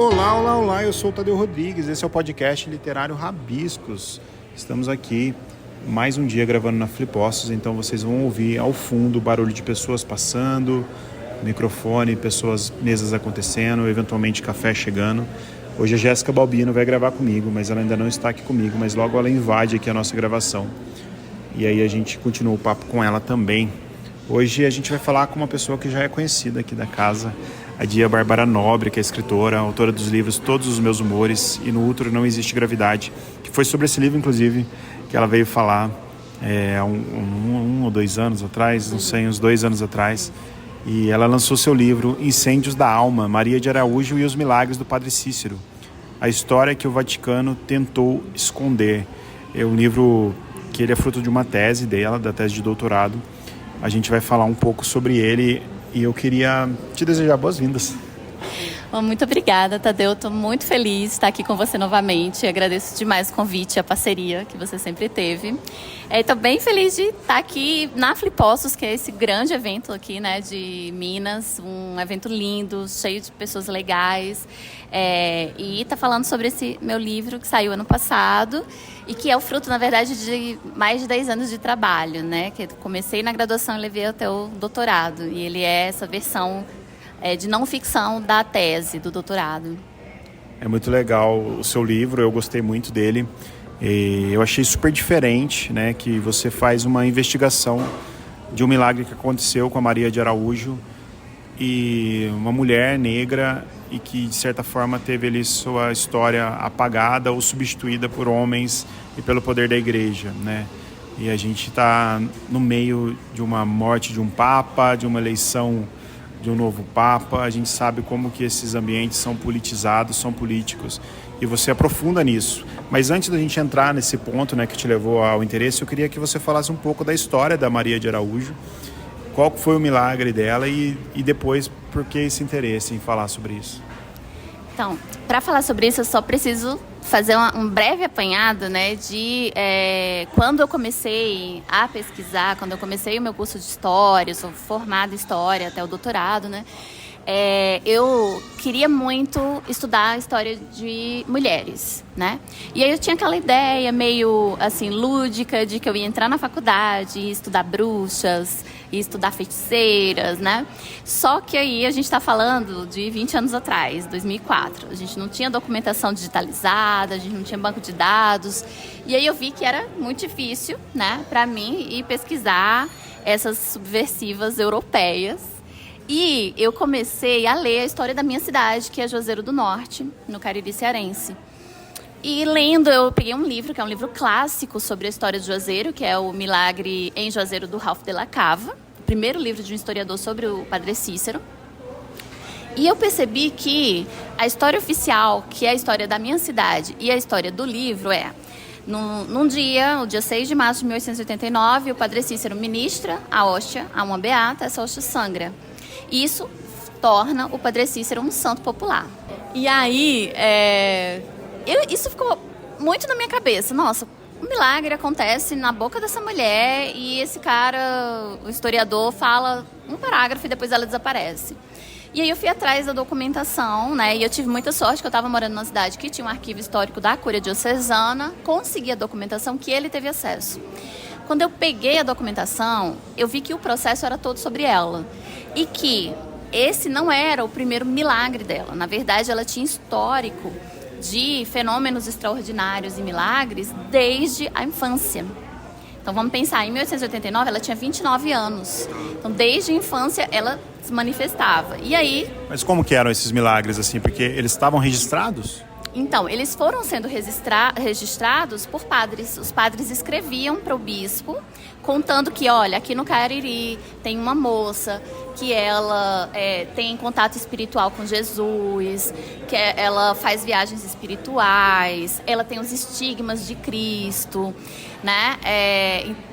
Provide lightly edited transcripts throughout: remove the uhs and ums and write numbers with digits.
Olá, olá, olá, eu sou o Tadeu Rodrigues, esse é o podcast literário Rabiscos. Estamos aqui mais um dia gravando na Flipostos, então vocês vão ouvir ao fundo o barulho de pessoas passando, microfone, pessoas, mesas acontecendo, eventualmente café chegando. Hoje a Jéssica Balbino vai gravar comigo, mas ela ainda não está aqui comigo, mas logo ela invade aqui a nossa gravação. E aí a gente continua o papo com ela também. Hoje a gente vai falar com uma pessoa que já é conhecida aqui da casa, a Dia Bárbara Nobre, que é escritora, autora dos livros Todos os Meus Humores e No Útero Não Existe Gravidade, que foi sobre esse livro, inclusive, que ela veio falar há um ou 2 anos atrás, não sei, uns 2 anos atrás. E ela lançou seu livro Incêndios da Alma, Maria de Araújo e os Milagres do Padre Cícero, a história que o Vaticano tentou esconder. É um livro que ele é fruto de uma tese dela, da tese de doutorado. A gente vai falar um pouco sobre ele e eu queria te desejar boas-vindas. Muito obrigada, Tadeu. Estou muito feliz de estar aqui com você novamente. Agradeço demais o convite e a parceria que você sempre teve. Estou bem feliz de estar aqui na Flipostos, que é esse grande evento aqui, né, de Minas. Um evento lindo, cheio de pessoas legais. E está falando sobre esse meu livro que saiu ano passado e que é o fruto, na verdade, de mais de 10 anos de trabalho, né? Que eu comecei na graduação e levei até o doutorado. E ele é essa versão de não ficção da tese do doutorado. É muito legal o seu livro, eu gostei muito dele. E eu achei super diferente, né, que você faz uma investigação de um milagre que aconteceu com a Maria de Araújo, e uma mulher negra e que, de certa forma, teve ali sua história apagada ou substituída por homens e pelo poder da igreja, né? E a gente está no meio de uma morte de um papa, de uma eleição de um novo papa. A gente sabe como que esses ambientes são politizados, são políticos, e você aprofunda nisso. Mas antes da gente entrar nesse ponto, né, que te levou ao interesse, eu queria que você falasse um pouco da história da Maria de Araújo, qual foi o milagre dela e depois por que esse interesse em falar sobre isso. Então, para falar sobre isso, eu só preciso fazer um breve apanhado, né, de quando eu comecei a pesquisar, quando eu comecei o meu curso de História, eu sou formada em História até o doutorado, né, eu queria muito estudar a história de mulheres, né? E aí eu tinha aquela ideia meio, assim, lúdica de que eu ia entrar na faculdade e estudar bruxas, e estudar feiticeiras, né? Só que aí a gente está falando de 20 anos atrás, 2004. A gente não tinha documentação digitalizada, a gente não tinha banco de dados. E aí eu vi que era muito difícil, né, para mim ir pesquisar essas subversivas europeias. E eu comecei a ler a história da minha cidade, que é Juazeiro do Norte, no Cariri Cearense. E lendo, eu peguei um livro, que é um livro clássico sobre a história de Juazeiro, que é o Milagre em Juazeiro, do Ralph de la Cava, o primeiro livro de um historiador sobre o Padre Cícero. E eu percebi que a história oficial, que é a história da minha cidade, e a história do livro num dia, o dia 6 de março de 1889, o Padre Cícero ministra a hóstia a uma beata, essa hóstia sangra. Isso torna o Padre Cícero um santo popular. E aí, isso ficou muito na minha cabeça. Nossa, um milagre acontece na boca dessa mulher e esse cara, o historiador, fala um parágrafo e depois ela desaparece. E aí eu fui atrás da documentação, né? E eu tive muita sorte que eu estava morando numa cidade que tinha um arquivo histórico da Cúria Diocesana, consegui a documentação que ele teve acesso. Quando eu peguei a documentação, eu vi que o processo era todo sobre ela. E que esse não era o primeiro milagre dela. Na verdade, ela tinha histórico de fenômenos extraordinários e milagres desde a infância. Então vamos pensar, em 1889 ela tinha 29 anos. Então desde a infância ela se manifestava. E aí... Mas como que eram esses milagres, assim? Porque eles estavam registrados? Então, eles foram sendo registrados por padres. Os padres escreviam para o bispo, contando que, olha, aqui no Cariri tem uma moça que ela tem contato espiritual com Jesus, que ela faz viagens espirituais, ela tem os estigmas de Cristo, né?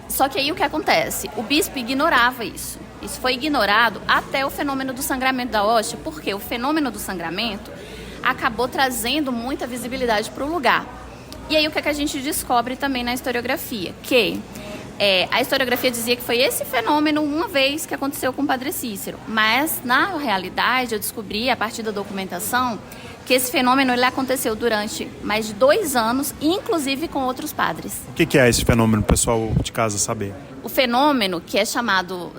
Só que aí o que acontece? O bispo ignorava isso. Isso foi ignorado até o fenômeno do sangramento da hóstia, porque o fenômeno do sangramento acabou trazendo muita visibilidade para o lugar. E aí o que a gente descobre também na historiografia? Que a historiografia dizia que foi esse fenômeno uma vez que aconteceu com o Padre Cícero. Mas, na realidade, eu descobri, a partir da documentação, que esse fenômeno ele aconteceu durante mais de 2 anos, inclusive com outros padres. O que é esse fenômeno, pessoal de casa saber? O fenômeno, que é chamado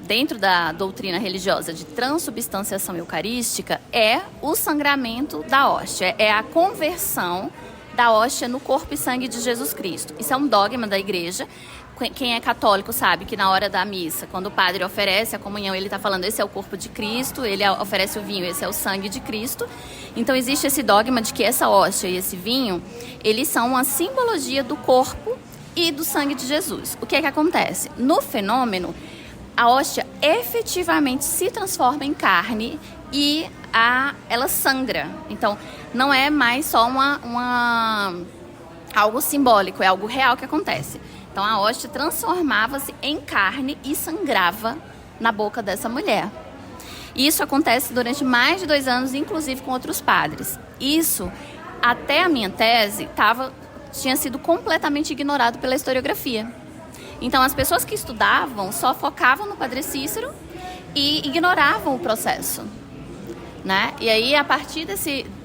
dentro da doutrina religiosa de transubstanciação eucarística, é o sangramento da hóstia, é a conversão da hóstia no corpo e sangue de Jesus Cristo. Isso é um dogma da igreja. Quem é católico sabe que na hora da missa, quando o padre oferece a comunhão, ele está falando, esse é o corpo de Cristo, ele oferece o vinho, esse é o sangue de Cristo. Então existe esse dogma de que essa hóstia e esse vinho, eles são uma simbologia do corpo e do sangue de Jesus. O que é que acontece? No fenômeno, a hóstia efetivamente se transforma em carne e ela sangra. Então, não é mais só algo simbólico, é algo real que acontece. Então, a hóstia transformava-se em carne e sangrava na boca dessa mulher. Isso acontece durante mais de 2 anos, inclusive com outros padres. Isso, até a minha tese, tinha sido completamente ignorado pela historiografia. Então, as pessoas que estudavam só focavam no Padre Cícero e ignoravam o processo, né? E aí, a partir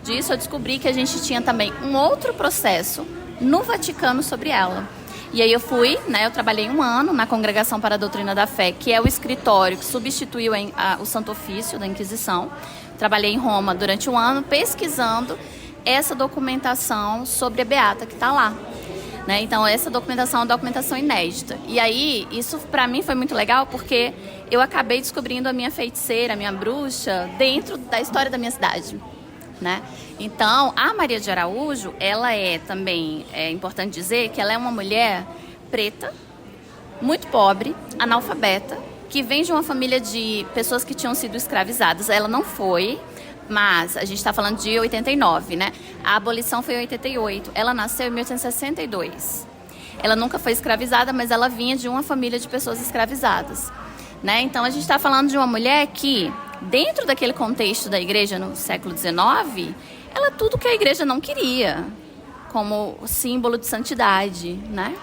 disso, eu descobri que a gente tinha também um outro processo no Vaticano sobre ela. E aí eu eu trabalhei 1 ano na Congregação para a Doutrina da Fé, que é o escritório que substituiu o Santo Ofício da Inquisição. Trabalhei em Roma durante 1 ano pesquisando essa documentação sobre a Beata que está lá. Né? Então, essa documentação é uma documentação inédita. E aí, isso para mim foi muito legal, porque eu acabei descobrindo a minha feiticeira, a minha bruxa, dentro da história da minha cidade. Né? Então, a Maria de Araújo, ela é importante dizer que ela é uma mulher preta, muito pobre, analfabeta, que vem de uma família de pessoas que tinham sido escravizadas. Ela não foi, mas a gente está falando de 89, né? A abolição foi em 88. Ela nasceu em 1862. Ela nunca foi escravizada, mas ela vinha de uma família de pessoas escravizadas. Né? Então, a gente está falando de uma mulher que, dentro daquele contexto da igreja no século XIX, ela é tudo que a igreja não queria, como símbolo de santidade, né?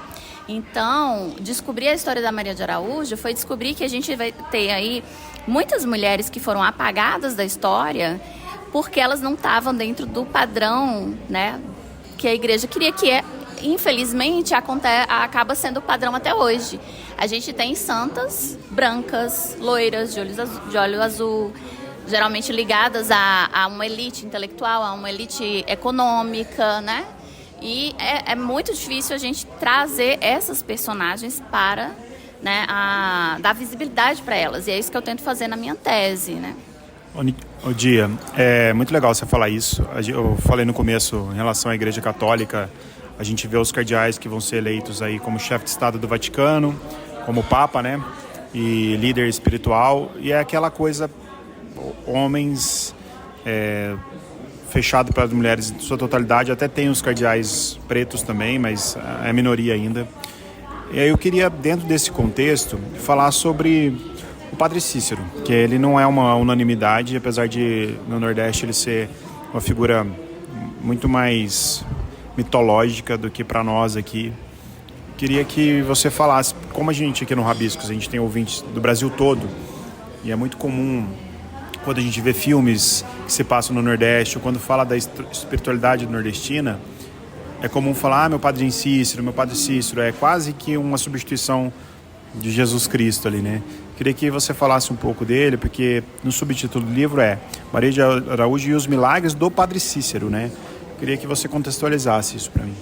Então, descobrir a história da Maria de Araújo foi descobrir que a gente vai ter aí muitas mulheres que foram apagadas da história porque elas não estavam dentro do padrão, né, que a igreja queria, infelizmente, acaba sendo o padrão até hoje. A gente tem santas brancas, loiras, de olho azul, geralmente ligadas a uma elite intelectual, a uma elite econômica, né? E é muito difícil a gente trazer essas personagens para, né, dar visibilidade para elas. E é isso que eu tento fazer na minha tese, né? Ô Dia, é muito legal você falar isso. Eu falei no começo, em relação à Igreja Católica, a gente vê os cardeais que vão ser eleitos aí como chefe de Estado do Vaticano, como Papa, né? E líder espiritual. E é aquela coisa, homens fechado para as mulheres em sua totalidade. Até tem os cardeais pretos também, mas é minoria ainda. E aí eu queria, dentro desse contexto, falar sobre o Padre Cícero, que ele não é uma unanimidade, apesar de no Nordeste ele ser uma figura muito mais mitológica do que para nós aqui. Queria que você falasse, como a gente aqui no Rabiscos, a gente tem ouvintes do Brasil todo, e é muito comum quando a gente vê filmes que se passam no Nordeste, ou quando fala da espiritualidade nordestina, é comum falar, meu Padre Cícero, é quase que uma substituição de Jesus Cristo ali, né? Queria que você falasse um pouco dele, porque no subtítulo do livro é Maria de Araújo e os Milagres do Padre Cícero, né? Queria que você contextualizasse isso para mim.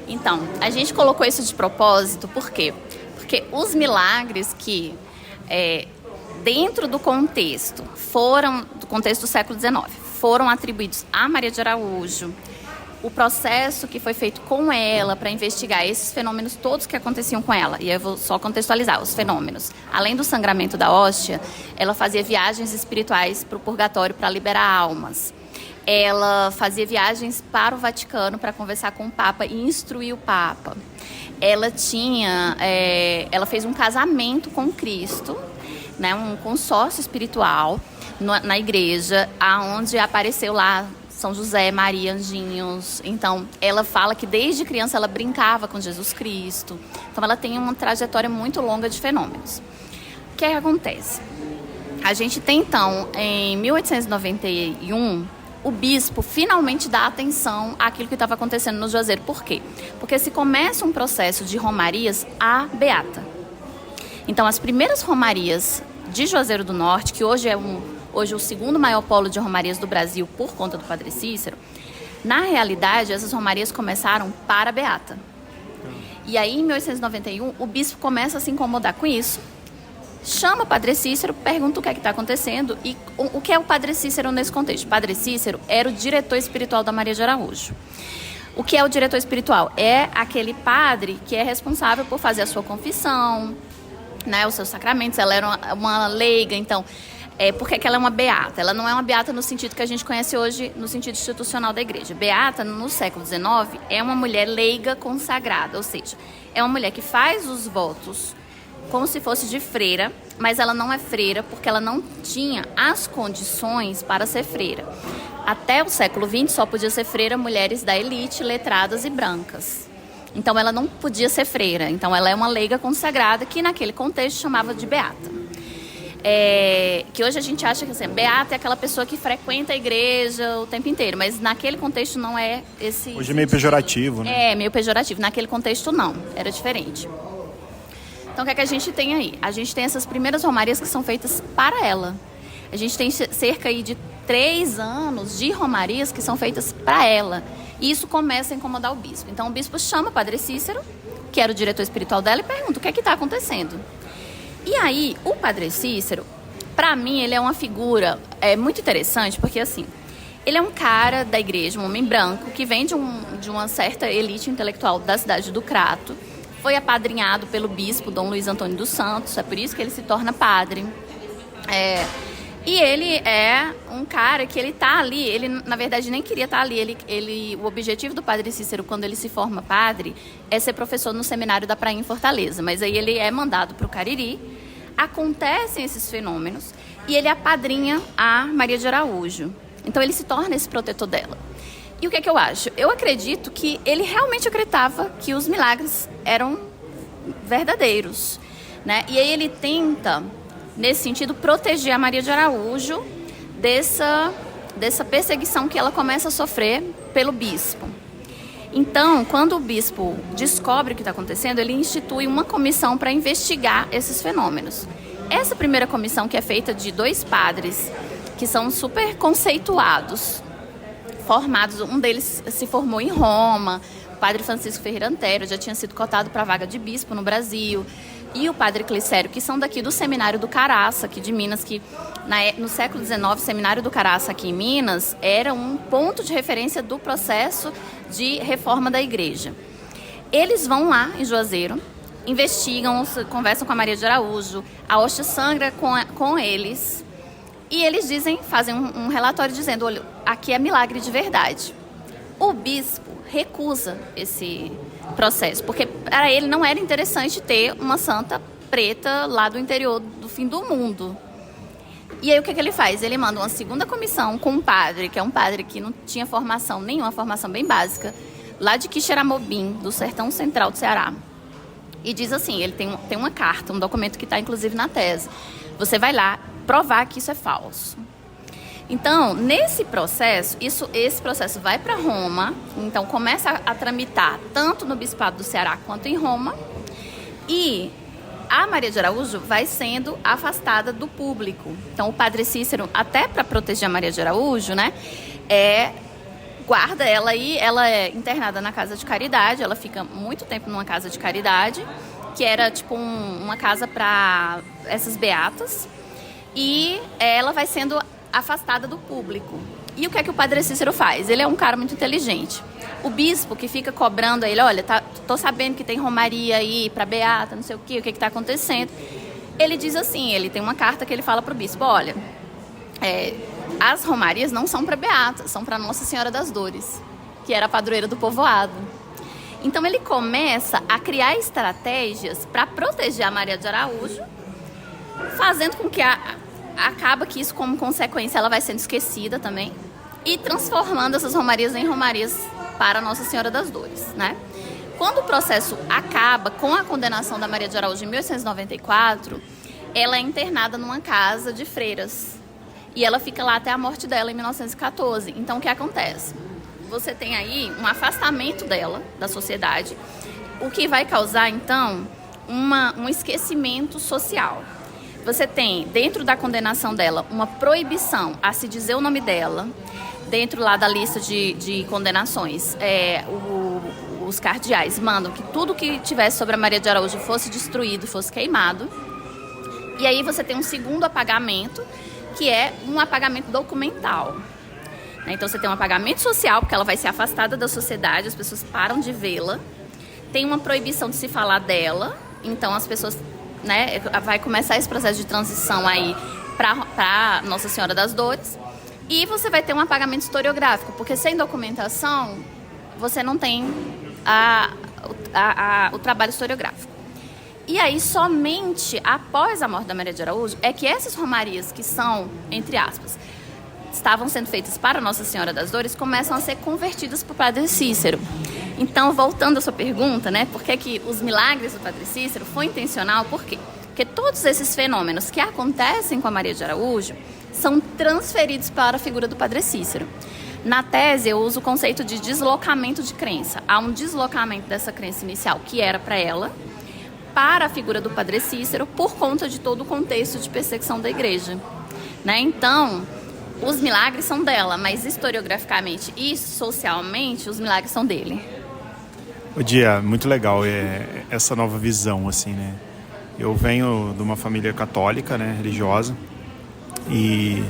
Então, a gente colocou isso de propósito, por quê? Porque os milagres que, dentro do contexto do século XIX, foram atribuídos a Maria de Araújo, o processo que foi feito com ela para investigar esses fenômenos todos que aconteciam com ela, e eu vou só contextualizar os fenômenos. Além do sangramento da hóstia, ela fazia viagens espirituais para o purgatório para liberar almas. Ela fazia viagens para o Vaticano para conversar com o Papa e instruir o Papa. Ela fez um casamento com Cristo, né, um consórcio espiritual na igreja, aonde apareceu lá São José, Maria, anjinhos. Então, ela fala que desde criança ela brincava com Jesus Cristo. Então, ela tem uma trajetória muito longa de fenômenos. O que acontece? A gente tem, então, em 1891, o bispo finalmente dá atenção àquilo que estava acontecendo no Juazeiro. Por quê? Porque se começa um processo de romarias à beata. Então, as primeiras romarias de Juazeiro do Norte, que hoje é o segundo maior polo de romarias do Brasil por conta do Padre Cícero, na realidade, essas romarias começaram para a beata. E aí, em 1891, o bispo começa a se incomodar com isso, chama o Padre Cícero, pergunta o que é que está acontecendo e o que é o Padre Cícero nesse contexto. O Padre Cícero era o diretor espiritual da Maria de Araújo. O que é o diretor espiritual? É aquele padre que é responsável por fazer a sua confissão, né, os seus sacramentos. Ela era uma leiga, então, por que ela é uma beata? Ela não é uma beata no sentido que a gente conhece hoje, no sentido institucional da igreja. Beata, no século XIX, é uma mulher leiga consagrada, ou seja, é uma mulher que faz os votos como se fosse de freira, mas ela não é freira porque ela não tinha as condições para ser freira. Até o século XX só podia ser freira mulheres da elite, letradas e brancas. Então ela não podia ser freira. Então ela é uma leiga consagrada que naquele contexto chamava de beata. Que hoje a gente acha que assim, beata é aquela pessoa que frequenta a igreja o tempo inteiro, mas naquele contexto não é esse... Hoje é meio pejorativo, né? É, meio pejorativo. Naquele contexto não, era diferente. Então, o que é que a gente tem aí? A gente tem essas primeiras romarias que são feitas para ela. A gente tem cerca aí de 3 anos de romarias que são feitas para ela. E isso começa a incomodar o bispo. Então, o bispo chama o Padre Cícero, que era o diretor espiritual dela, e pergunta o que é que está acontecendo. E aí, o Padre Cícero, para mim, ele é uma figura muito interessante, porque assim, ele é um cara da igreja, um homem branco, que vem de uma certa elite intelectual da cidade do Crato, foi apadrinhado pelo bispo Dom Luiz Antônio dos Santos, é por isso que ele se torna padre. E ele é um cara que ele tá ali, ele na verdade nem queria estar ali, o objetivo do Padre Cícero quando ele se forma padre é ser professor no seminário da Prainha em Fortaleza, mas aí ele é mandado para o Cariri, acontecem esses fenômenos e ele apadrinha a Maria de Araújo, então ele se torna esse protetor dela. E o que é que eu acho? Eu acredito que ele realmente acreditava que os milagres eram verdadeiros, né? E aí ele tenta, nesse sentido, proteger a Maria de Araújo dessa perseguição que ela começa a sofrer pelo bispo. Então, quando o bispo descobre o que está acontecendo, ele institui uma comissão para investigar esses fenômenos. Essa primeira comissão, que é feita de 2 padres que são super conceituados, formados, um deles se formou em Roma, o Padre Francisco Ferreira Antero já tinha sido cotado para a vaga de bispo no Brasil, e o Padre Clicério, que são daqui do Seminário do Caraça, aqui de Minas, que no século XIX, o Seminário do Caraça aqui em Minas era um ponto de referência do processo de reforma da igreja. Eles vão lá em Juazeiro, investigam, conversam com a Maria de Araújo, a hóstia sangra com eles, e eles fazem um relatório dizendo, olha, aqui é milagre de verdade. O bispo recusa esse processo, porque para ele não era interessante ter uma santa preta lá do interior do fim do mundo. E aí o que ele faz? Ele manda uma segunda comissão com um padre, que é um padre que não tinha formação nenhuma, formação bem básica, lá de Quixeramobim, do sertão central do Ceará. E diz assim, ele tem uma carta, um documento que está inclusive na tese. Você vai lá provar que isso é falso. Então, nesse processo, esse processo vai para Roma, então começa a tramitar tanto no Bispado do Ceará quanto em Roma, e a Maria de Araújo vai sendo afastada do público. Então, o Padre Cícero, até para proteger a Maria de Araújo, né, guarda ela aí, ela é internada na casa de caridade, ela fica muito tempo numa casa de caridade, que era tipo uma casa para essas beatas, e ela vai sendo afastada do público. E o que é que o Padre Cícero faz? Ele é um cara muito inteligente. O bispo que fica cobrando a ele, olha, tô sabendo que tem romaria aí para beata, não sei o que está acontecendo. Ele diz assim, ele tem uma carta que ele fala pro bispo, olha, as romarias não são para beata, são para Nossa Senhora das Dores, que era a padroeira do povoado. Então ele começa a criar estratégias para proteger a Maria de Araújo, fazendo com que acaba que isso, como consequência, ela vai sendo esquecida também, e transformando essas romarias em romarias para Nossa Senhora das Dores, né? Quando o processo acaba com a condenação da Maria de Araújo em 1894, ela é internada numa casa de freiras. E ela fica lá até a morte dela em 1914. Então, o que acontece? Você tem aí um afastamento dela da sociedade, o que vai causar, então, um esquecimento social. Você tem, dentro da condenação dela, uma proibição a se dizer o nome dela, dentro lá da lista de condenações. Os cardeais mandam que tudo que tivesse sobre a Maria de Araújo fosse destruído, fosse queimado. E aí você tem um segundo apagamento, que é um apagamento documental. Então você tem um apagamento social, porque ela vai ser afastada da sociedade, as pessoas param de vê-la. Tem uma proibição de se falar dela, então as pessoas, né, vai começar esse processo de transição aí para Nossa Senhora das Dores. E você vai ter um apagamento historiográfico, porque sem documentação você não tem o trabalho historiográfico. E aí, somente após a morte da Maria de Araújo, é que essas romarias que são, entre aspas, estavam sendo feitas para Nossa Senhora das Dores, começam a ser convertidas para o Padre Cícero. Então, voltando à sua pergunta, né, por que os milagres do Padre Cícero foi intencional? Por quê? Porque todos esses fenômenos que acontecem com a Maria de Araújo são transferidos para a figura do Padre Cícero. Na tese, eu uso o conceito de deslocamento de crença. Há um deslocamento dessa crença inicial, que era para ela, para a figura do Padre Cícero, por conta de todo o contexto de perseguição da igreja, né? Então, os milagres são dela, mas historiograficamente e socialmente, os milagres são dele. Dia, muito legal essa nova visão, assim, né? Eu venho de uma família católica, né, religiosa, e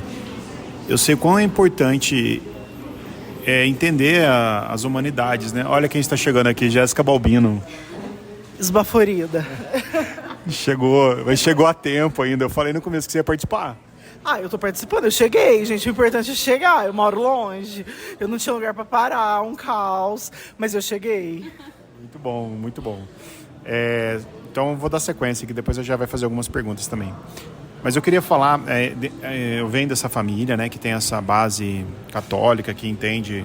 eu sei quão é importante entender as humanidades, né? Olha quem está chegando aqui, Jéssica Balbino. Esbaforida. Chegou a tempo ainda. Eu falei no começo que você ia participar. Eu tô participando, eu cheguei, gente. O importante é chegar. Eu moro longe, eu não tinha lugar pra parar, um caos, mas eu cheguei. Muito bom, muito bom. Então eu vou dar sequência, que depois eu já vai fazer algumas perguntas também. Mas eu queria falar, eu venho dessa família, né, que tem essa base católica, que entende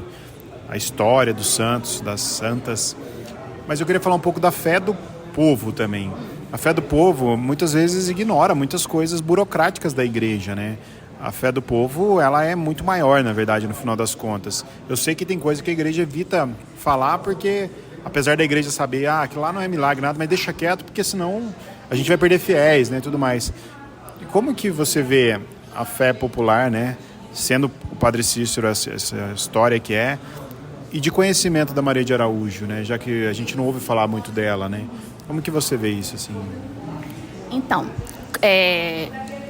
a história dos santos, das santas. Mas eu queria falar um pouco da fé do povo também. A fé do povo muitas vezes ignora muitas coisas burocráticas da igreja, né? A fé do povo, ela é muito maior, na verdade, no final das contas. Eu sei que tem coisa que a igreja evita falar porque, apesar da igreja saber, que lá não é milagre, nada, mas deixa quieto porque senão a gente vai perder fiéis, né, e tudo mais. E como que você vê a fé popular, né, sendo o Padre Cícero essa história que é, e de conhecimento da Maria de Araújo, né? Já que a gente não ouve falar muito dela, né? Como que você vê isso, assim? Então,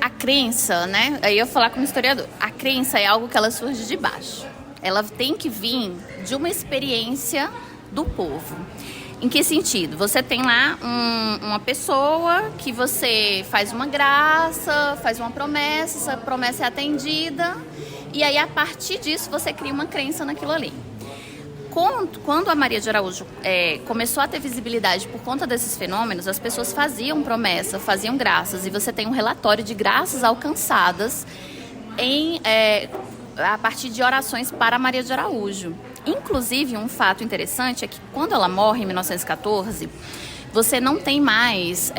a crença, né? Aí eu vou falar como historiador. A crença é algo que ela surge de baixo. Ela tem que vir de uma experiência do povo. Em que sentido? Você tem lá uma pessoa que você faz uma graça, faz uma promessa, essa promessa é atendida, e aí a partir disso você cria uma crença naquilo ali. Quando a Maria de Araújo começou a ter visibilidade por conta desses fenômenos, as pessoas faziam promessa, faziam graças, e você tem um relatório de graças alcançadas a partir de orações para a Maria de Araújo. Inclusive, um fato interessante é que quando ela morre em 1914, você não tem mais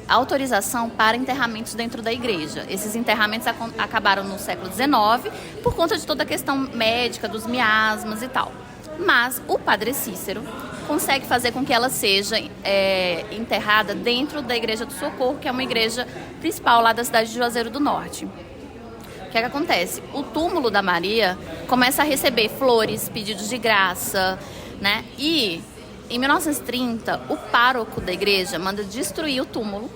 autorização para enterramentos dentro da igreja. Esses enterramentos acabaram no século XIX por conta de toda a questão médica, dos miasmas e tal. Mas o Padre Cícero consegue fazer com que ela seja enterrada dentro da Igreja do Socorro, que é uma igreja principal lá da cidade de Juazeiro do Norte. O que acontece? O túmulo da Maria começa a receber flores, pedidos de graça, né? E em 1930, o pároco da igreja manda destruir o túmulo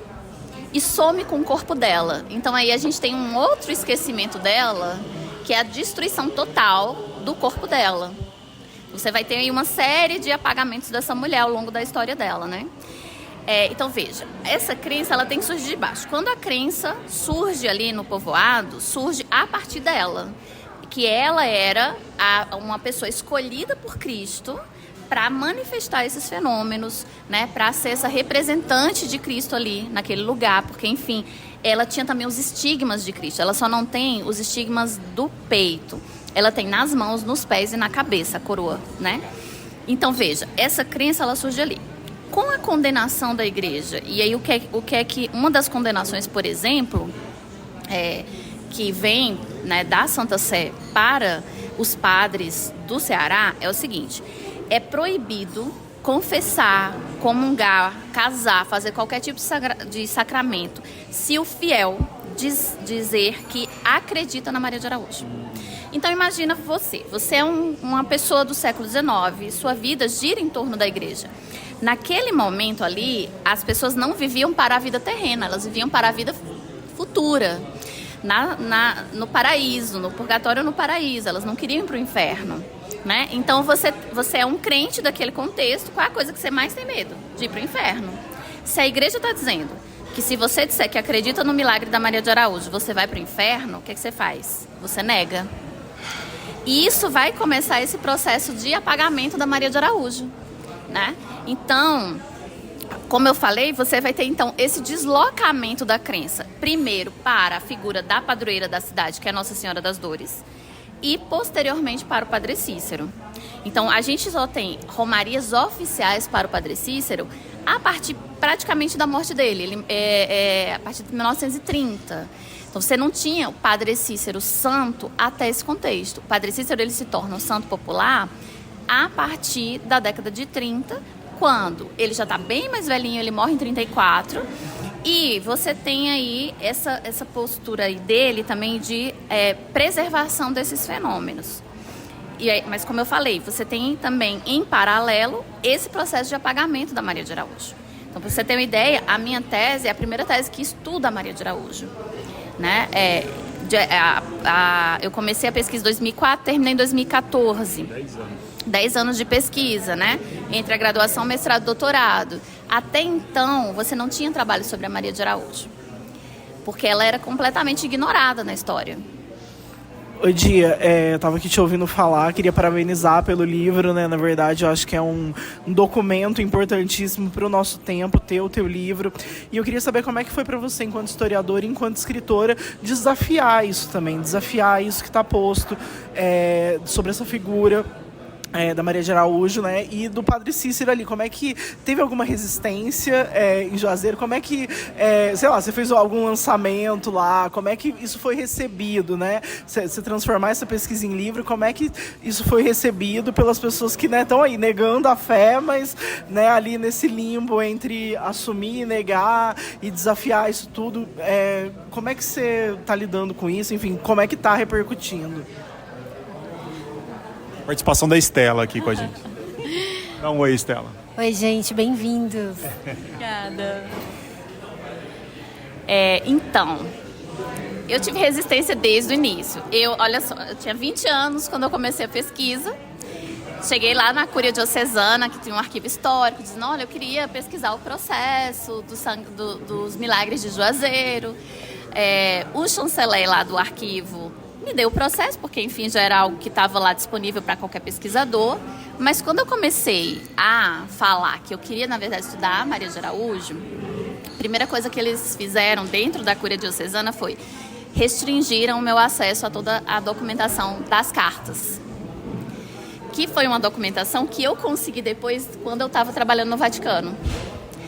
e some com o corpo dela. Então aí a gente tem um outro esquecimento dela, que é a destruição total do corpo dela. Você vai ter aí uma série de apagamentos dessa mulher ao longo da história dela, né? Então veja, essa crença ela tem que surgir de baixo. Quando a crença surge ali no povoado, surge a partir dela, que ela era uma pessoa escolhida por Cristo para manifestar esses fenômenos, né? Para ser essa representante de Cristo ali naquele lugar, porque enfim, ela tinha também os estigmas de Cristo. Ela só não tem os estigmas do peito. Ela tem nas mãos, nos pés e na cabeça a coroa, né? Então veja, essa crença ela surge ali. Com a condenação da igreja, e aí o que é que uma das condenações, por exemplo, que vem, né, da Santa Sé para os padres do Ceará é o seguinte: é proibido confessar, comungar, casar, fazer qualquer tipo de sacramento se o fiel dizer que acredita na Maria de Araújo. Então imagina você é uma pessoa do século XIX, sua vida gira em torno da igreja. Naquele momento ali, as pessoas não viviam para a vida terrena, elas viviam para a vida futura, no paraíso, no purgatório, no paraíso, elas não queriam ir para o inferno, né? Então você é um crente daquele contexto. Qual é a coisa que você mais tem medo? De ir para o inferno. Se a igreja está dizendo que se você disser que acredita no milagre da Maria de Araújo, você vai para o inferno, o que você faz? Você nega. E isso vai começar esse processo de apagamento da Maria de Araújo, né? Então, como eu falei, você vai ter então esse deslocamento da crença, primeiro para a figura da padroeira da cidade, que é Nossa Senhora das Dores, e posteriormente para o Padre Cícero. Então, a gente só tem romarias oficiais para o Padre Cícero a partir praticamente da morte dele, a partir de 1930. Então, você não tinha o Padre Cícero santo até esse contexto. O Padre Cícero ele se torna um santo popular a partir da década de 30, quando ele já está bem mais velhinho, ele morre em 34, e você tem aí essa postura aí dele também de preservação desses fenômenos. Mas como eu falei, você tem também em paralelo esse processo de apagamento da Maria de Araújo. Então, para você ter uma ideia, a minha tese é a primeira tese que estuda a Maria de Araújo, né? Eu comecei a pesquisa em 2004, terminei em 2014. 10 anos de pesquisa, né? Entre a graduação, mestrado e doutorado. Até então, você não tinha trabalho sobre a Maria de Araújo, porque ela era completamente ignorada na história. Oi, Dia, eu tava aqui te ouvindo falar, queria parabenizar pelo livro, né? Na verdade, eu acho que é um documento importantíssimo para o nosso tempo, ter o teu livro. E eu queria saber como é que foi para você, enquanto historiadora e enquanto escritora, desafiar isso também, desafiar isso que está posto sobre essa figura da Maria de Araújo, né, e do Padre Cícero ali. Como é que teve alguma resistência em Juazeiro? Como é que, sei lá, você fez algum lançamento lá? Como é que isso foi recebido, né? Você transformar essa pesquisa em livro, como é que isso foi recebido pelas pessoas que, né, estão aí negando a fé, mas, né, ali nesse limbo entre assumir, negar e desafiar isso tudo? Como é que você está lidando com isso? Enfim, como é que está repercutindo? Participação da Estela aqui com a gente. Dá um oi, Estela. Oi, gente, bem-vindos. Obrigada. Então, eu tive resistência desde o início. Olha só, eu tinha 20 anos quando eu comecei a pesquisa. Cheguei lá na Cúria Diocesana, que tinha um arquivo histórico, dizendo, olha, eu queria pesquisar o processo dos milagres de Juazeiro. O chanceler lá do arquivo me deu o processo, porque, enfim, já era algo que estava lá disponível para qualquer pesquisador. Mas quando eu comecei a falar que eu queria, na verdade, estudar a Maria de Araújo, a primeira coisa que eles fizeram dentro da Cúria Diocesana foi restringiram o meu acesso a toda a documentação das cartas, que foi uma documentação que eu consegui depois quando eu estava trabalhando no Vaticano.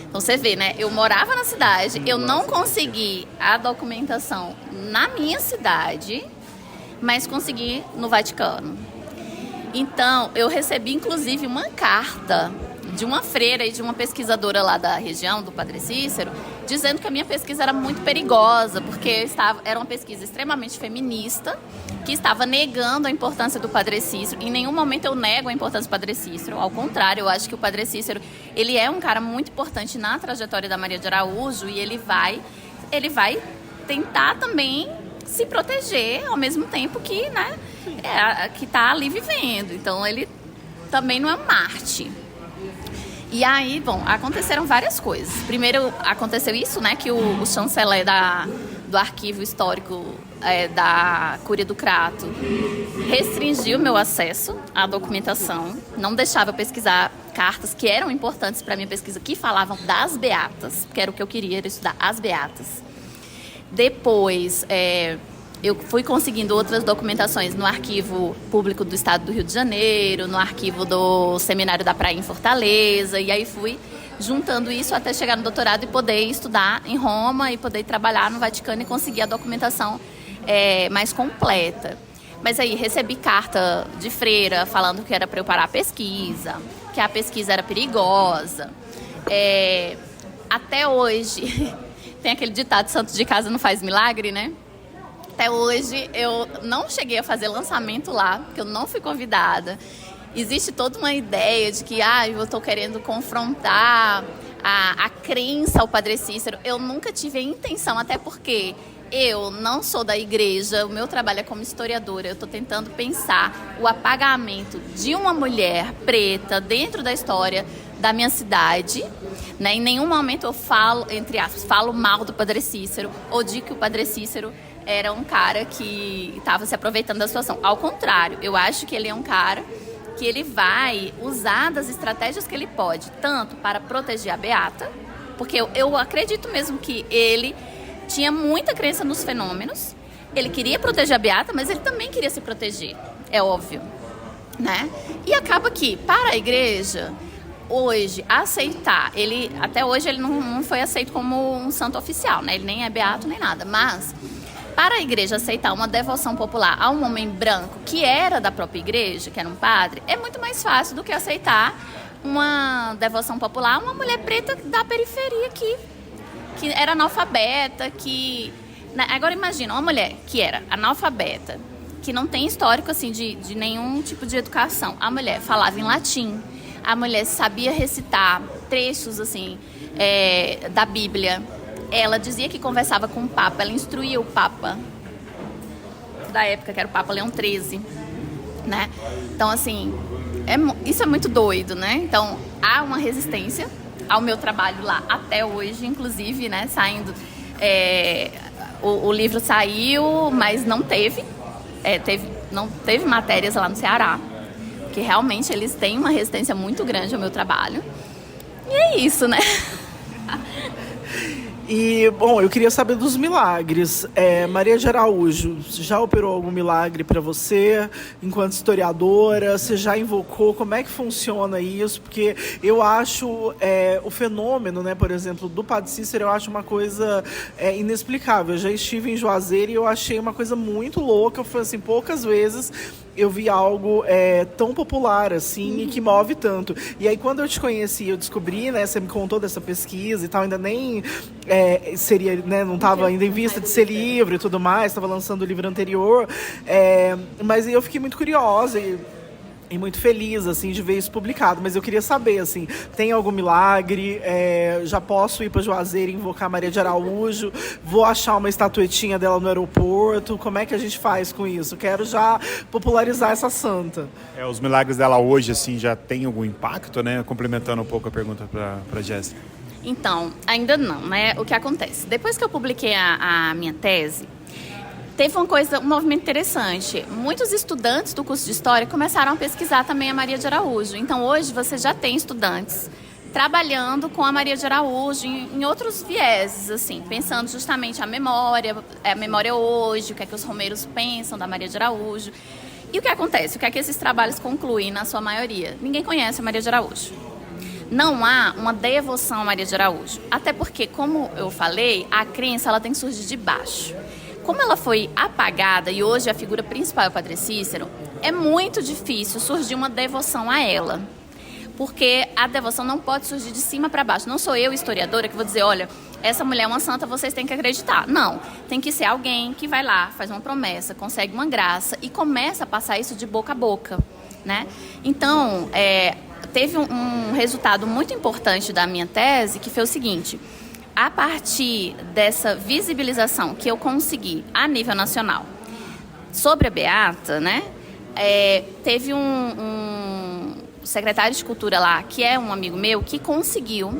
Então você vê, né? Eu morava na cidade, eu não consegui a documentação na minha cidade, mas consegui no Vaticano. Então, eu recebi, inclusive, uma carta de uma freira e de uma pesquisadora lá da região, do Padre Cícero, dizendo que a minha pesquisa era muito perigosa, porque era uma pesquisa extremamente feminista, que estava negando a importância do Padre Cícero. Em nenhum momento eu nego a importância do Padre Cícero. Ao contrário, eu acho que o Padre Cícero, ele é um cara muito importante na trajetória da Maria de Araújo, e ele vai tentar também se proteger ao mesmo tempo que, né, que está ali vivendo. Então, ele também não é um Marte. E aí, bom, aconteceram várias coisas. Primeiro, aconteceu isso, né, que o chanceler do arquivo histórico da Cúria do Crato restringiu meu acesso à documentação, não deixava eu pesquisar cartas que eram importantes para a minha pesquisa, que falavam das beatas, que era o que eu queria, era estudar as beatas. Depois, eu fui conseguindo outras documentações no Arquivo Público do Estado do Rio de Janeiro, no arquivo do Seminário da Praia em Fortaleza, e aí fui juntando isso até chegar no doutorado e poder estudar em Roma e poder trabalhar no Vaticano e conseguir a documentação mais completa. Mas aí recebi carta de freira falando que era para eu parar a pesquisa, que a pesquisa era perigosa. Até hoje, tem aquele ditado, santo de casa não faz milagre, né? Até hoje eu não cheguei a fazer lançamento lá, porque eu não fui convidada. Existe toda uma ideia de que eu estou querendo confrontar a crença ao Padre Cícero. Eu nunca tive a intenção, até porque eu não sou da igreja, o meu trabalho é como historiadora. Eu estou tentando pensar o apagamento de uma mulher preta dentro da história da minha cidade, né? Em nenhum momento eu falo, entre aspas, falo mal do Padre Cícero ou digo que o Padre Cícero era um cara que estava se aproveitando da situação. Ao contrário, eu acho que ele é um cara que ele vai usar das estratégias que ele pode, tanto para proteger a Beata, porque eu acredito mesmo que ele tinha muita crença nos fenômenos, ele queria proteger a Beata, mas ele também queria se proteger, é óbvio, né? E acaba que, para a igreja, hoje, aceitar, até hoje ele não foi aceito como um santo oficial, né? Ele nem é beato nem nada, mas para a igreja aceitar uma devoção popular a um homem branco que era da própria igreja, que era um padre, é muito mais fácil do que aceitar uma devoção popular a uma mulher preta da periferia que era analfabeta, Agora imagina, uma mulher que era analfabeta, que não tem histórico assim, de nenhum tipo de educação. A mulher falava em latim, a mulher sabia recitar trechos assim, da Bíblia. Ela dizia que conversava com o Papa, ela instruía o Papa da época, que era o Papa Leão XIII, né? Então, assim, isso é muito doido, né? Então, há uma resistência ao meu trabalho lá até hoje, inclusive, né? Saindo, o livro saiu, mas não teve matérias lá no Ceará, porque realmente eles têm uma resistência muito grande ao meu trabalho. E é isso, né? E, bom, eu queria saber dos milagres. Maria de Araújo, já operou algum milagre para você, enquanto historiadora? Você já invocou? Como é que funciona isso? Porque eu acho o fenômeno, né, por exemplo, do Padre Cícero, eu acho uma coisa inexplicável. Eu já estive em Juazeiro e eu achei uma coisa muito louca. Foi assim, poucas vezes eu vi algo tão popular assim e que move tanto. E aí, quando eu te conheci, eu descobri, né, você me contou dessa pesquisa e tal, ainda nem seria, né, não estava ainda em vista de ser livro e tudo mais, estava lançando o livro anterior, mas eu fiquei muito curiosa e muito feliz, assim, de ver isso publicado. Mas eu queria saber, assim, tem algum milagre? Já posso ir para Juazeiro e invocar Maria de Araújo? Vou achar uma estatuetinha dela no aeroporto? Como é que a gente faz com isso? Quero já popularizar essa santa. Os milagres dela hoje, assim, já tem algum impacto, né? Complementando um pouco a pergunta para Jéssica. Então, ainda não, né? O que acontece? Depois que eu publiquei a minha tese, teve um movimento interessante. Muitos estudantes do curso de História começaram a pesquisar também a Maria de Araújo. Então, hoje, você já tem estudantes trabalhando com a Maria de Araújo em outros vieses, assim, pensando justamente a memória hoje, o que é que os romeiros pensam da Maria de Araújo. E o que acontece? O que é que esses trabalhos concluem, na sua maioria? Ninguém conhece a Maria de Araújo. Não há uma devoção a Maria de Araújo. Até porque, como eu falei, a crença ela tem que surgir de baixo. Como ela foi apagada e hoje a figura principal é o Padre Cícero, é muito difícil surgir uma devoção a ela. Porque a devoção não pode surgir de cima para baixo. Não sou eu, historiadora, que vou dizer, olha, essa mulher é uma santa, vocês têm que acreditar. Não, tem que ser alguém que vai lá, faz uma promessa, consegue uma graça e começa a passar isso de boca a boca, né? Então, teve um resultado muito importante da minha tese, que foi o seguinte: a partir dessa visibilização que eu consegui a nível nacional sobre a Beata, né, teve um secretário de Cultura lá, que é um amigo meu, que conseguiu,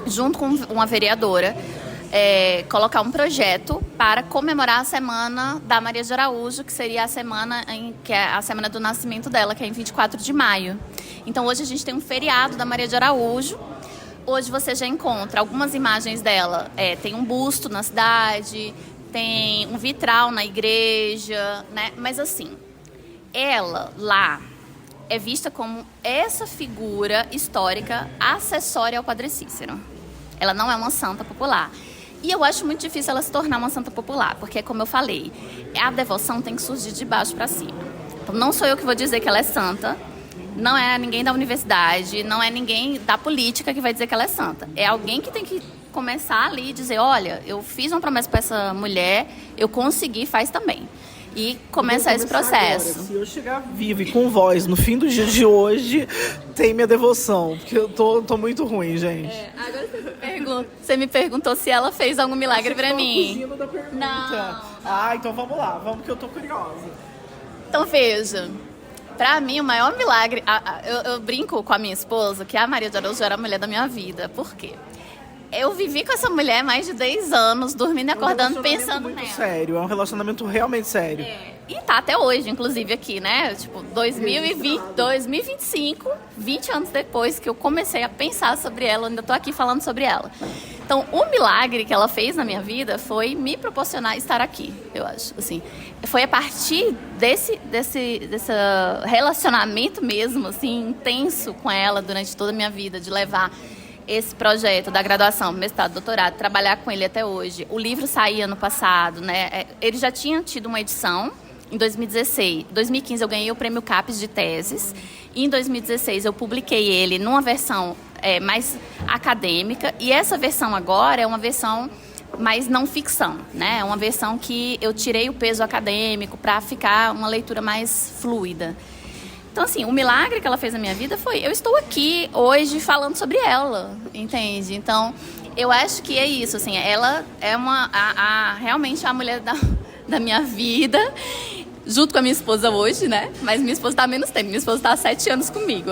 junto com uma vereadora, colocar um projeto para comemorar a Semana da Maria de Araújo, que seria a semana que é a semana do nascimento dela, que é em 24 de maio. Então, hoje a gente tem um feriado da Maria de Araújo. Hoje você já encontra algumas imagens dela. Tem um busto na cidade, tem um vitral na igreja, né? Mas assim, ela lá é vista como essa figura histórica acessória ao Padre Cícero. Ela não é uma santa popular. E eu acho muito difícil ela se tornar uma santa popular, porque, como eu falei, a devoção tem que surgir de baixo para cima. Então, não sou eu que vou dizer que ela é santa, não é ninguém da universidade, não é ninguém da política que vai dizer que ela é santa. É alguém que tem que começar ali e dizer, olha, eu fiz uma promessa para essa mulher, eu consegui, faz também. E começar esse processo. Agora, se eu chegar vivo e com voz no fim do dia de hoje, tem minha devoção, porque eu tô muito ruim, gente. Agora você me perguntou se ela fez algum milagre pra mim. Fugindo da pergunta. Não. Então vamos lá, vamos que eu tô curiosa. Então veja, pra mim o maior milagre, eu brinco com a minha esposa que a Maria de Araújo era a mulher da minha vida. Por quê? Eu vivi com essa mulher mais de 10 anos, dormindo e acordando, pensando nela. Sério, é um relacionamento realmente sério. E tá até hoje, inclusive, aqui, né? Tipo, 2025, 20 anos depois que eu comecei a pensar sobre ela, eu ainda tô aqui falando sobre ela. Então, o milagre que ela fez na minha vida foi me proporcionar estar aqui, eu acho. Assim, foi a partir desse relacionamento mesmo, assim, intenso com ela durante toda a minha vida, de levar esse projeto da graduação, mestrado, doutorado, trabalhar com ele até hoje. O livro saía ano passado, né? Ele já tinha tido uma edição em 2016. Em 2015 eu ganhei o prêmio CAPES de teses. E em 2016 eu publiquei ele numa versão mais acadêmica. E essa versão agora é uma versão mais não ficção, né? É uma versão que eu tirei o peso acadêmico para ficar uma leitura mais fluida. Então, assim, o milagre que ela fez na minha vida foi... Eu estou aqui hoje falando sobre ela, entende? Então, eu acho que é isso, assim. Ela é realmente a mulher da minha vida, junto com a minha esposa hoje, né? Mas minha esposa está há menos tempo. Minha esposa está há 7 anos comigo.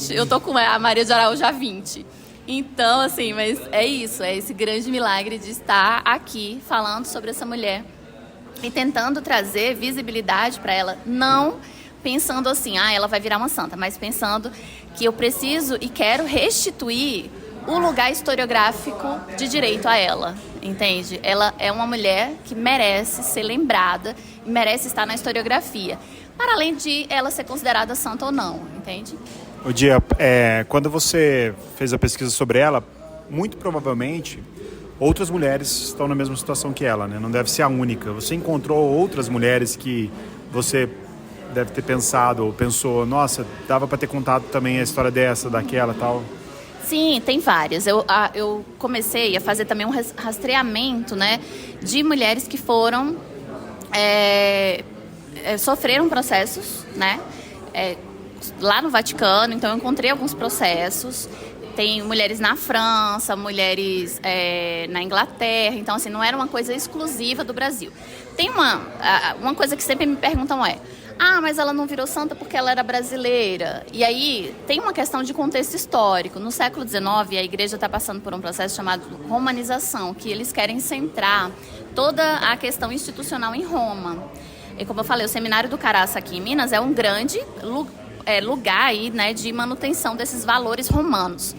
Eu tô com a Maria de Araújo há 20. Então, assim, mas é isso. É esse grande milagre de estar aqui falando sobre essa mulher e tentando trazer visibilidade para ela. Não pensando assim, ela vai virar uma santa, mas pensando que eu preciso e quero restituir o lugar historiográfico de direito a ela, entende? Ela é uma mulher que merece ser lembrada e merece estar na historiografia, para além de ela ser considerada santa ou não, entende? O Dia, quando você fez a pesquisa sobre ela, muito provavelmente outras mulheres estão na mesma situação que ela, né? Não deve ser a única. Você encontrou outras mulheres que você deve ter pensado ou pensou, nossa, dava para ter contado também a história dessa, daquela, tal? Sim, tem várias. Eu comecei a fazer também um rastreamento, né, de mulheres que foram sofreram processos, né, lá no Vaticano. Então eu encontrei alguns processos. Tem mulheres na França, mulheres na Inglaterra. Então, assim, não era uma coisa exclusiva do Brasil. Tem uma coisa que sempre me perguntam mas ela não virou santa porque ela era brasileira. E aí tem uma questão de contexto histórico. No século XIX, a igreja está passando por um processo chamado romanização, que eles querem centrar toda a questão institucional em Roma. E como eu falei, o Seminário do Caraça aqui em Minas é um grande lugar aí, né, de manutenção desses valores romanos.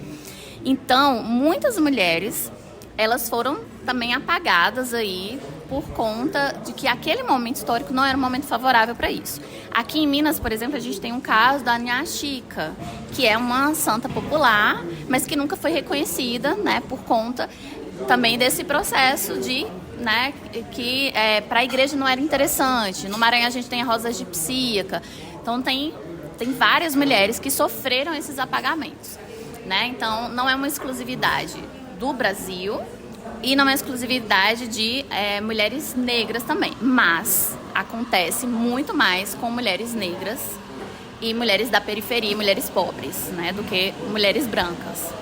Então, muitas mulheres, elas foram também apagadas aí por conta de que aquele momento histórico não era um momento favorável para isso. Aqui em Minas, por exemplo, a gente tem um caso da Nha Chica, que é uma santa popular, mas que nunca foi reconhecida, né, por conta também desse processo de, né, que para a igreja não era interessante. No Maranhão a gente tem a Rosa Gipsíaca. Então tem várias mulheres que sofreram esses apagamentos, né? Então não é uma exclusividade do Brasil e não é exclusividade de mulheres negras também, mas acontece muito mais com mulheres negras e mulheres da periferia, mulheres pobres, né, do que mulheres brancas.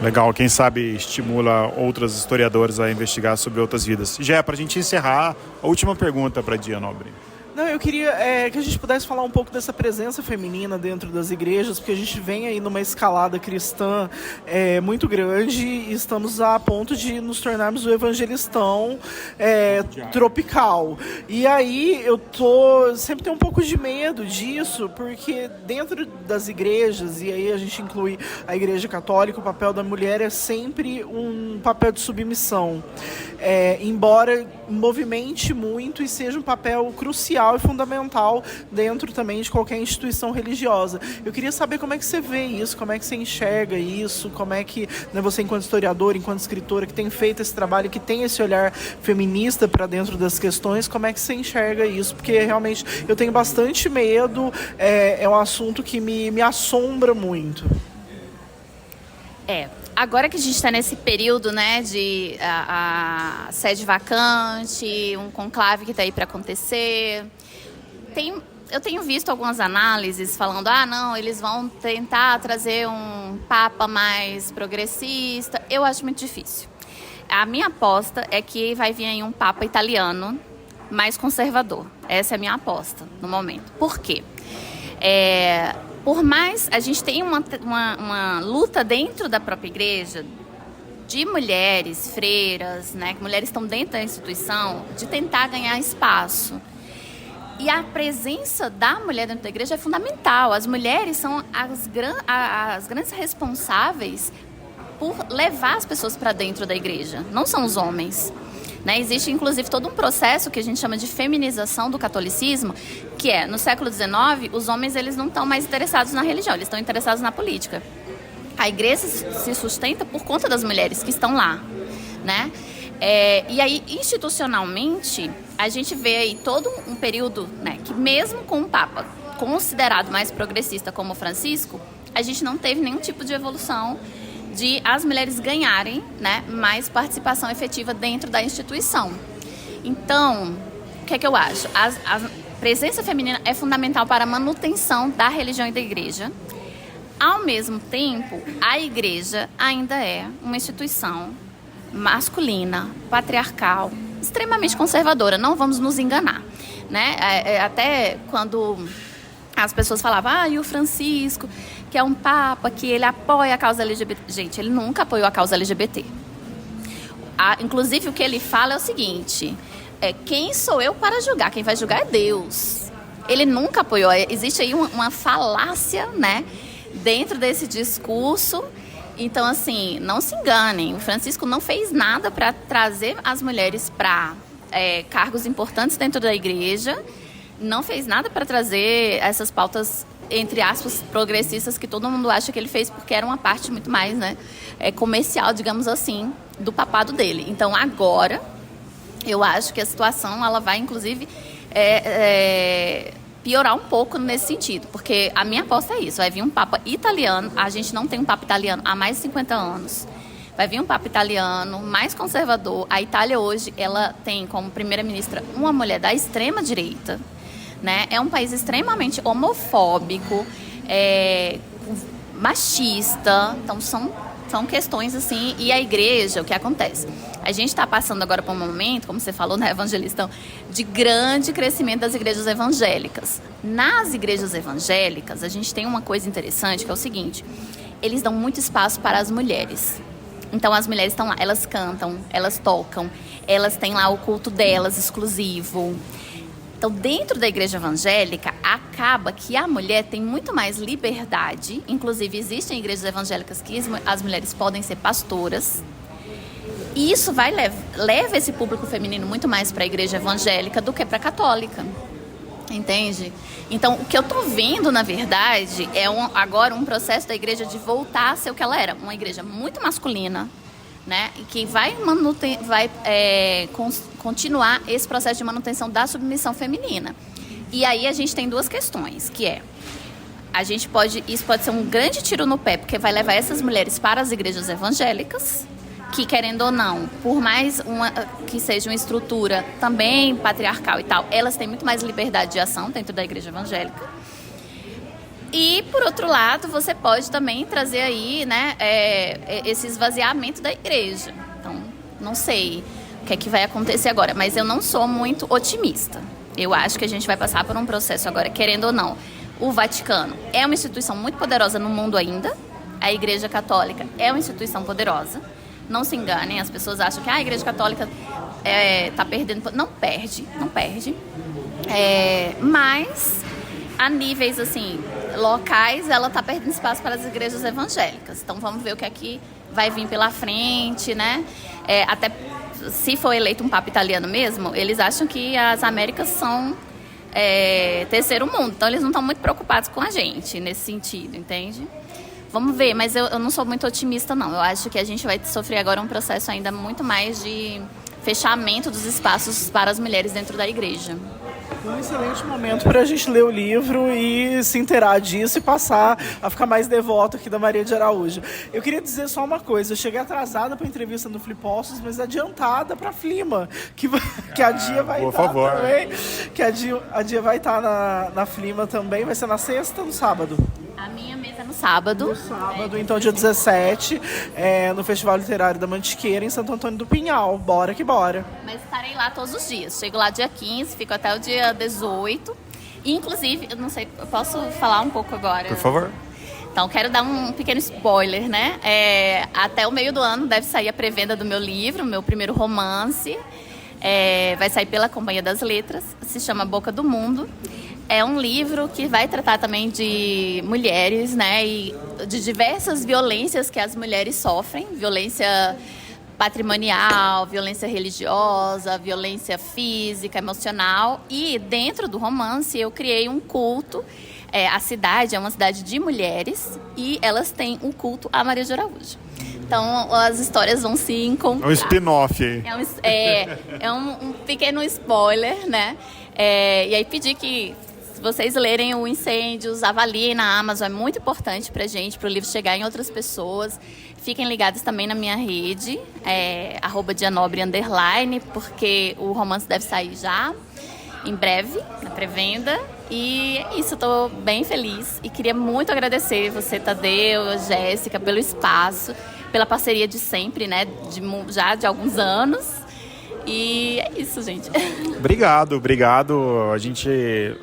Legal, quem sabe estimula outras historiadoras a investigar sobre outras vidas. Já para a gente encerrar, a última pergunta para a Dia Nobre. Não, eu queria que a gente pudesse falar um pouco dessa presença feminina dentro das igrejas, porque a gente vem aí numa escalada cristã muito grande e estamos a ponto de nos tornarmos o evangelistão tropical. E aí eu sempre tenho um pouco de medo disso, porque dentro das igrejas, e aí a gente inclui a igreja católica, o papel da mulher é sempre um papel de submissão. Embora movimente muito e seja um papel crucial e fundamental dentro também de qualquer instituição religiosa. Eu queria saber como é que você vê isso, como é que você enxerga isso, como é que, né, você enquanto historiadora, enquanto escritora que tem feito esse trabalho, que tem esse olhar feminista para dentro das questões, como é que você enxerga isso? Porque realmente eu tenho bastante medo, é um assunto que me assombra muito. Agora que a gente está nesse período, né, de a sede vacante, um conclave que está aí para acontecer, eu tenho visto algumas análises falando, não, eles vão tentar trazer um papa mais progressista. Eu acho muito difícil. A minha aposta é que vai vir aí um papa italiano mais conservador. Essa é a minha aposta no momento. Por quê? Por mais a gente tem uma luta dentro da própria igreja de mulheres, freiras, né, que mulheres estão dentro da instituição, de tentar ganhar espaço. E a presença da mulher dentro da igreja é fundamental. As mulheres são as grandes responsáveis por levar as pessoas para dentro da igreja, não são os homens. Né? Existe, inclusive, todo um processo que a gente chama de feminização do catolicismo, que no século XIX, os homens eles não estão mais interessados na religião, eles estão interessados na política. A igreja se sustenta por conta das mulheres que estão lá. Né? E aí, institucionalmente, a gente vê aí todo um período, né, que mesmo com um papa considerado mais progressista como Francisco, a gente não teve nenhum tipo de evolução de as mulheres ganharem, né, mais participação efetiva dentro da instituição. Então, o que é que eu acho? A presença feminina é fundamental para a manutenção da religião e da igreja. Ao mesmo tempo, a igreja ainda é uma instituição masculina, patriarcal, extremamente conservadora. Não vamos nos enganar. Né? Até quando as pessoas falavam, e o Francisco, que é um papa, que ele apoia a causa LGBT. Gente, ele nunca apoiou a causa LGBT. Inclusive, o que ele fala é o seguinte, quem sou eu para julgar? Quem vai julgar é Deus. Ele nunca apoiou. Existe aí uma falácia, né, dentro desse discurso. Então, assim, não se enganem. O Francisco não fez nada para trazer as mulheres para cargos importantes dentro da igreja. Não fez nada para trazer essas pautas, entre aspas, progressistas, que todo mundo acha que ele fez, porque era uma parte muito mais, né, comercial, digamos assim, do papado dele. Então, agora, eu acho que a situação ela vai, inclusive, piorar um pouco nesse sentido, porque a minha aposta é isso, vai vir um papa italiano, a gente não tem um papa italiano há mais de 50 anos, vai vir um papa italiano mais conservador. A Itália hoje, ela tem como primeira-ministra uma mulher da extrema-direita, né? É um país extremamente homofóbico, machista, então são questões assim. E a igreja, o que acontece? A gente está passando agora por um momento, como você falou, na Evangelistão, de grande crescimento das igrejas evangélicas. Nas igrejas evangélicas, a gente tem uma coisa interessante, que é o seguinte, eles dão muito espaço para as mulheres. Então, as mulheres estão lá, elas cantam, elas tocam, elas têm lá o culto delas exclusivo. Então, dentro da igreja evangélica, acaba que a mulher tem muito mais liberdade. Inclusive, existem igrejas evangélicas que as mulheres podem ser pastoras. E isso leva esse público feminino muito mais para a igreja evangélica do que para a católica. Entende? Então, o que eu estou vendo, na verdade, é agora um processo da igreja de voltar a ser o que ela era. Uma igreja muito masculina, né? E que vai continuar esse processo de manutenção da submissão feminina. E aí a gente tem duas questões, que isso pode ser um grande tiro no pé, porque vai levar essas mulheres para as igrejas evangélicas, que, querendo ou não, por mais que seja uma estrutura também patriarcal e tal, elas têm muito mais liberdade de ação dentro da igreja evangélica. E, por outro lado, você pode também trazer aí, né, esse esvaziamento da igreja. Então, não sei o que é que vai acontecer agora, mas eu não sou muito otimista. Eu acho que a gente vai passar por um processo agora, querendo ou não. O Vaticano é uma instituição muito poderosa no mundo ainda. A Igreja Católica é uma instituição poderosa. Não se enganem, as pessoas acham que a Igreja Católica está perdendo. Não perde. Mas, a níveis assim, locais, ela está perdendo espaço para as igrejas evangélicas. Então, vamos ver o que é que vai vir pela frente, né? Até se for eleito um papa italiano mesmo, eles acham que as Américas são terceiro mundo. Então, eles não estão muito preocupados com a gente nesse sentido, entende? Vamos ver, mas eu não sou muito otimista, não. Eu acho que a gente vai sofrer agora um processo ainda muito mais de fechamento dos espaços para as mulheres dentro da igreja. Um excelente momento para a gente ler o livro e se inteirar disso e passar a ficar mais devoto aqui da Maria de Araújo. Eu queria dizer só uma coisa, eu cheguei atrasada para a entrevista no Flipostos, mas adiantada para a Flima, que a Dia vai estar também. Que a Dia vai estar na Flima também, vai ser na sexta ou no sábado? A minha mesa é no sábado. No sábado, então dia 17, no Festival Literário da Mantiqueira, em Santo Antônio do Pinhal. Bora que bora. Mas estarei lá todos os dias. Chego lá dia 15, fico até o dia 18. E, inclusive, eu não sei, eu posso falar um pouco agora? Por favor. Então, quero dar um pequeno spoiler, né? Até o meio do ano deve sair a pré-venda do meu livro, meu primeiro romance. Vai sair pela Companhia das Letras. Se chama Boca do Mundo. É um livro que vai tratar também de mulheres, né, e de diversas violências que as mulheres sofrem, violência patrimonial, violência religiosa, violência física, emocional. E dentro do romance eu criei um culto. A cidade é uma cidade de mulheres e elas têm um culto a Maria de Araújo. Então as histórias vão se encontrar. É um spin-off aí. É um pequeno spoiler, né? E aí pedi que vocês lerem o Incêndios, avaliem na Amazon, é muito importante pra gente, pro livro chegar em outras pessoas. Fiquem ligados também na minha rede, @dianobre_, porque o romance deve sair já, em breve, na pré-venda. E é isso, eu tô bem feliz e queria muito agradecer você, Tadeu, Jéssica, pelo espaço, pela parceria de sempre, né, já de alguns anos. E é isso, gente. Obrigado. A gente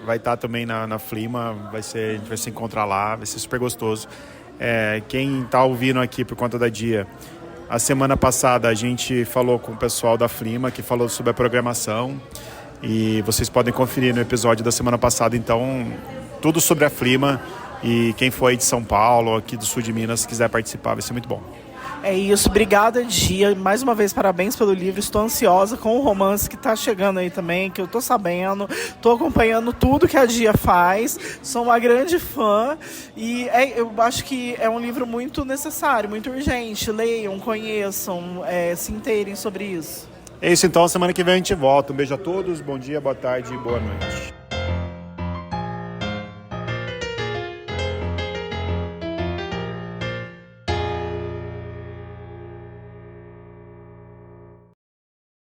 vai estar também na Flima, a gente vai se encontrar lá, vai ser super gostoso. Quem está ouvindo aqui por conta da Dia, a semana passada a gente falou com o pessoal da Flima, que falou sobre a programação, e vocês podem conferir no episódio da semana passada, então, tudo sobre a Flima, e quem for aí de São Paulo, aqui do sul de Minas, quiser participar, vai ser muito bom. É isso, obrigada, Dia. Mais uma vez, parabéns pelo livro. Estou ansiosa com o romance que está chegando aí também, que eu tô sabendo. Tô acompanhando tudo que a Dia faz. Sou uma grande fã. E eu acho que é um livro muito necessário, muito urgente. Leiam, conheçam, se inteirem sobre isso. É isso, então. Semana que vem a gente volta. Um beijo a todos, bom dia, boa tarde e boa noite.